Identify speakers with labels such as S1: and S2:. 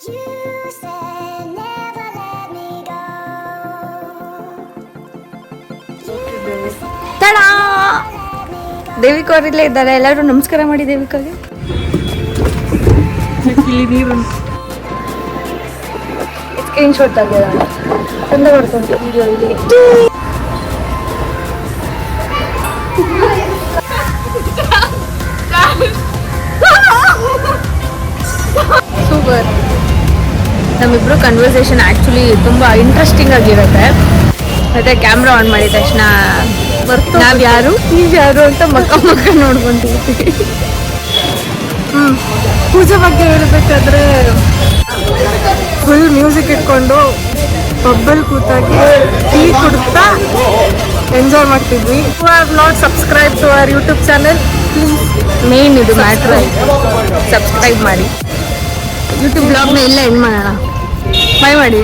S1: ತಡಾ ದೇವಿಕಾ ಅವ್ರು ಇಲ್ಲೇ ಇದ್ದಾರೆ. ಎಲ್ಲರೂ ನಮಸ್ಕಾರ ಮಾಡಿ ದೇವಿಕಾಗೆ. ಇಲ್ಲಿ ನೀರು ಸ್ಕ್ರೀನ್ ಶಾಟ್ ತೆಗೆದ ಚಂದ ಮಾಡ್ಕೊಂಡು ವಿಡಿಯೋ ಇಲ್ಲಿ. ಸೂಪರ್. ನಮ್ಮಿಬ್ರು ಕನ್ವರ್ಸೇಷನ್ ಆ್ಯಕ್ಚುಲಿ ತುಂಬ ಇಂಟ್ರೆಸ್ಟಿಂಗ್ ಆಗಿರುತ್ತೆ. ಮತ್ತೆ ಕ್ಯಾಮ್ರಾ ಆನ್ ಮಾಡಿದ ತಕ್ಷಣ ನಾವ್ ಯಾರು ನೀವ್ ಯಾರು ಅಂತ ಮಕ್ಕ ನೋಡ್ಕೊಂತೀವಿ.
S2: ಪೂಜೆ ಬಗ್ಗೆ ಹೇಳ್ಬೇಕಾದ್ರೆ ಫುಲ್ ಮ್ಯೂಸಿಕ್ ಇಟ್ಕೊಂಡು ಪಬ್ಬಲ್ ಕೂತಾಗಿ ಟೀ ಕುಡ್ತಾ ಎಂಜಾಯ್ ಮಾಡ್ತಿದ್ವಿ. Who have not subscribe to our YouTube channel, please
S1: main ಇದು ಮ್ಯಾಟ್ರ್. ಸಬ್ಸ್ಕ್ರೈಬ್ ಮಾಡಿ. ಯೂಟ್ಯೂಬ್ ಬ್ಲಾಗ್ನ ಎಲ್ಲ ಎಂಡ್ ಮಾಡೋಣ. ಬೈ ಮಾಡಿ.